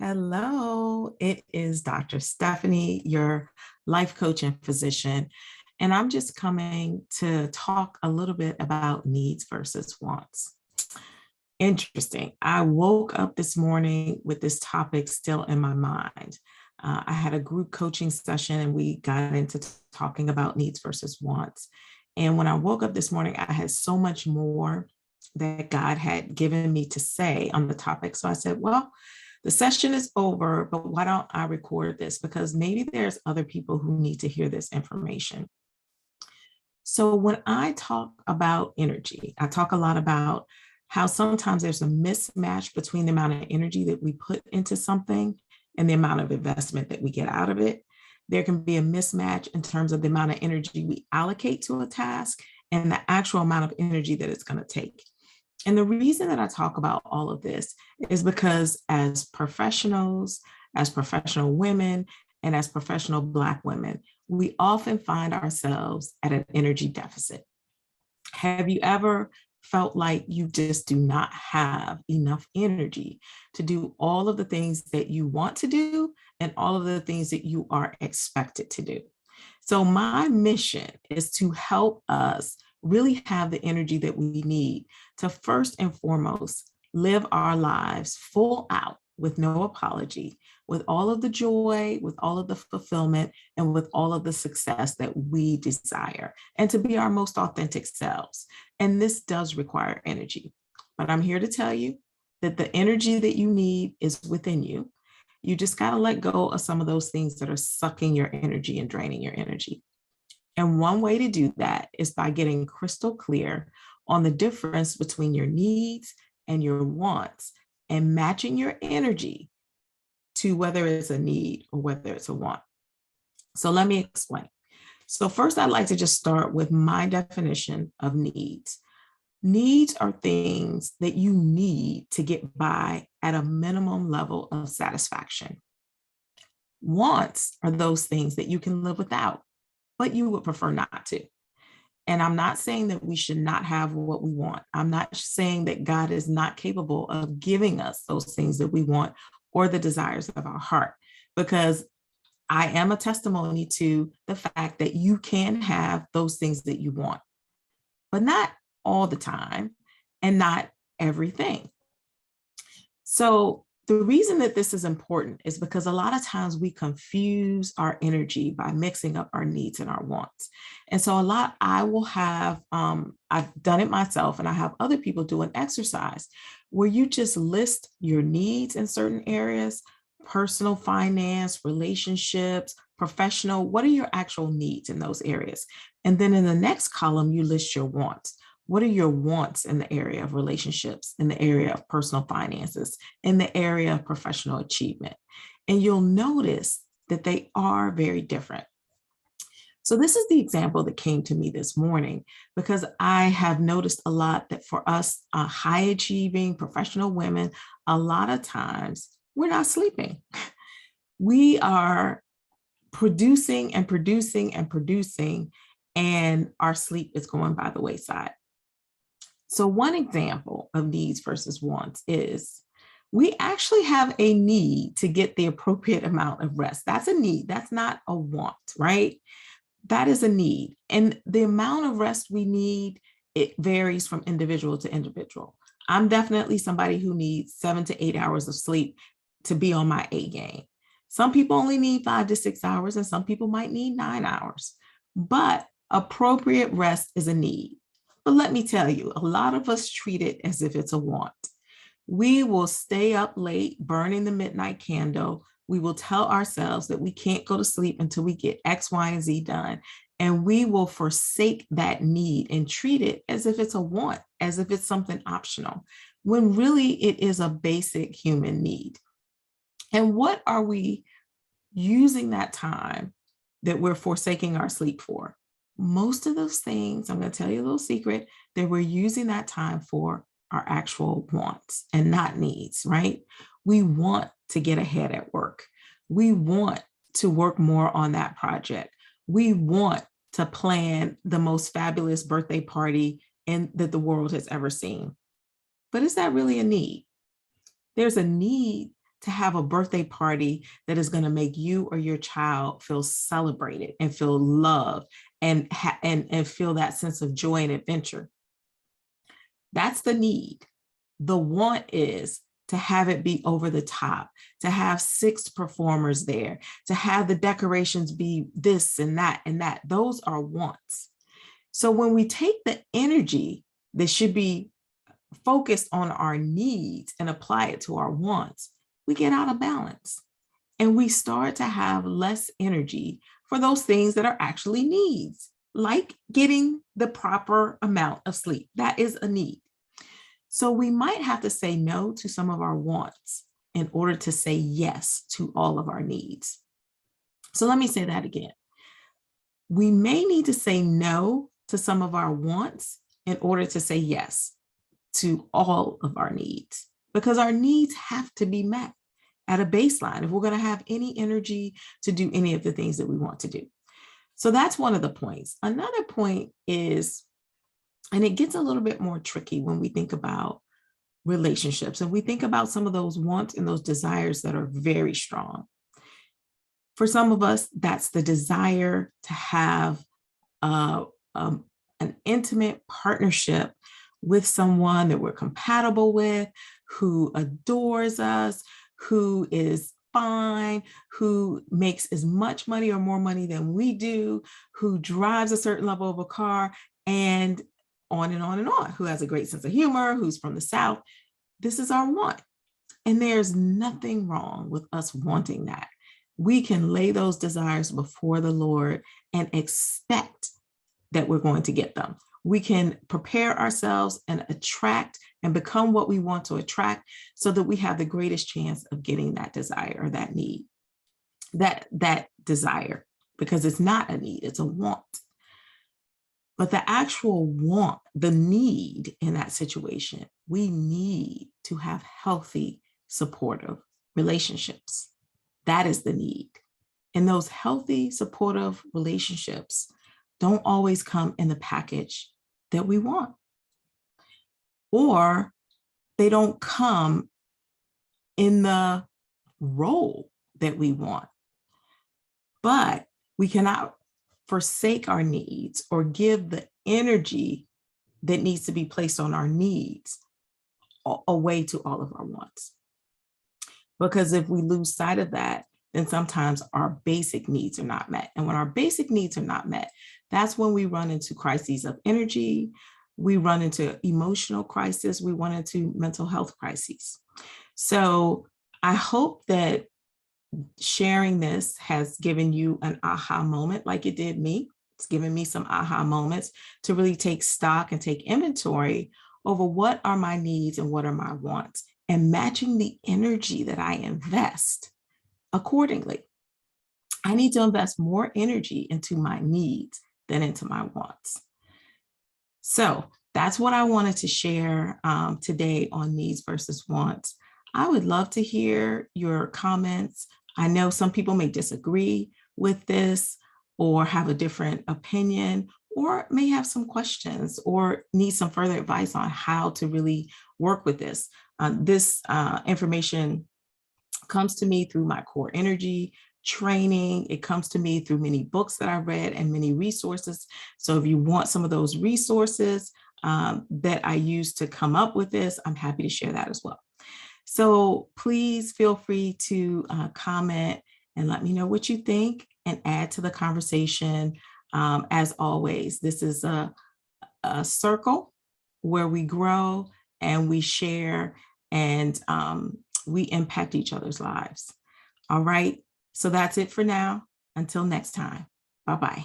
Hello, it is Dr. Stephanie, your life coach and physician. And I'm just coming to talk a little bit about needs versus wants. Interesting. I woke up this morning with this topic still in my mind. I had a group coaching session and we got into talking about needs versus wants. And when I woke up this morning, I had so much more that God had given me to say on the topic. So I said, well, the session is over, but why don't I record this? Because maybe there's other people who need to hear this information. So when I talk about energy, I talk a lot about how sometimes there's a mismatch between the amount of energy that we put into something and the amount of investment that we get out of it. There can be a mismatch in terms of the amount of energy we allocate to a task and the actual amount of energy that it's going to take. And the reason that I talk about all of this is because as professionals, as professional women, and as professional Black women, we often find ourselves at an energy deficit. Have you ever felt like you just do not have enough energy to do all of the things that you want to do and all of the things that you are expected to do? So my mission is to help us really have the energy that we need to first and foremost live our lives full out with no apology, with all of the joy, with all of the fulfillment, and with all of the success that we desire, and to be our most authentic selves. And this does require energy. But I'm here to tell you that the energy that you need is within you. You just got to let go of some of those things that are sucking your energy and draining your energy. And one way to do that is by getting crystal clear on the difference between your needs and your wants and matching your energy to whether it's a need or whether it's a want. So let me explain. So first, I'd like to just start with my definition of needs. Needs are things that you need to get by at a minimum level of satisfaction. Wants are those things that you can live without, but you would prefer not to. And I'm not saying that we should not have what we want. I'm not saying that God is not capable of giving us those things that we want or the desires of our heart, because I am a testimony to the fact that you can have those things that you want, but not all the time and not everything. So the reason that this is important is because a lot of times we confuse our energy by mixing up our needs and our wants. And so I will have, I've done it myself and I have other people do an exercise where you just list your needs in certain areas: personal finance, relationships, professional. What are your actual needs in those areas? And then in the next column, you list your wants. What are your wants in the area of relationships, in the area of personal finances, in the area of professional achievement? And you'll notice that they are very different. So this is the example that came to me this morning, because I have noticed a lot that for us high achieving professional women, a lot of times we're not sleeping. We are producing and producing and producing, and our sleep is going by the wayside. So one example of needs versus wants is we actually have a need to get the appropriate amount of rest. That's a need. That's not a want, right? That is a need. And the amount of rest we need, it varies from individual to individual. I'm definitely somebody who needs 7 to 8 hours of sleep to be on my A game. Some people only need 5 to 6 hours, and some people might need 9 hours. But appropriate rest is a need. But let me tell you, a lot of us treat it as if it's a want. We will stay up late burning the midnight candle. We will tell ourselves that we can't go to sleep until we get X, Y, and Z done. And we will forsake that need and treat it as if it's a want, as if it's something optional, when really it is a basic human need. And what are we using that time that we're forsaking our sleep for? Most of those things, I'm going to tell you a little secret, that we're using that time for our actual wants and not needs, right? We want to get ahead at work. We want to work more on that project. We want to plan the most fabulous birthday party that the world has ever seen. But is that really a need? There's a need to have a birthday party that is going to make you or your child feel celebrated and feel loved and feel that sense of joy and adventure. That's the need. The want is to have it be over the top, to have 6 performers there, to have the decorations be this and that and that. Those are wants. So when we take the energy that should be focused on our needs and apply it to our wants, we get out of balance and we start to have less energy for those things that are actually needs, like getting the proper amount of sleep. That is a need. So we might have to say no to some of our wants in order to say yes to all of our needs. So let me say that again. We may need to say no to some of our wants in order to say yes to all of our needs, because our needs have to be met at a baseline if we're going to have any energy to do any of the things that we want to do. So that's one of the points. Another point is, and it gets a little bit more tricky when we think about relationships and we think about some of those wants and those desires that are very strong. For some of us, that's the desire to have an intimate partnership with someone that we're compatible with, who adores us, who is fine, who makes as much money or more money than we do, who drives a certain level of a car, and on and on and on, who has a great sense of humor, who's from the South. This is our want. And there's nothing wrong with us wanting that. We can lay those desires before the Lord and expect that we're going to get them. We can prepare ourselves and attract and become what we want to attract so that we have the greatest chance of getting that desire or that need, that desire, because it's not a need, it's a want. But the actual want, the need in that situation, we need to have healthy, supportive relationships. That is the need. And those healthy, supportive relationships don't always come in the package that we want, or they don't come in the role that we want. But we cannot forsake our needs or give the energy that needs to be placed on our needs away to all of our wants. Because if we lose sight of that, then sometimes our basic needs are not met. And when our basic needs are not met, that's when we run into crises of energy, we run into emotional crisis, we run into mental health crises. So I hope that sharing this has given you an aha moment like it did me. It's given me some aha moments to really take stock and take inventory over what are my needs and what are my wants, and matching the energy that I invest accordingly. I need to invest more energy into my needs than into my wants. So that's what I wanted to share today on needs versus wants. I would love to hear your comments. I know some people may disagree with this or have a different opinion, or may have some questions or need some further advice on how to really work with this. This information comes to me through my core energy training. It comes to me through many books that I read and many resources. So if you want some of those resources that I use to come up with this, I'm happy to share that as well. So please feel free to comment and let me know what you think and add to the conversation. As always, this is a circle where we grow and we share and we impact each other's lives. All right. So that's it for now. Until next time. Bye-bye.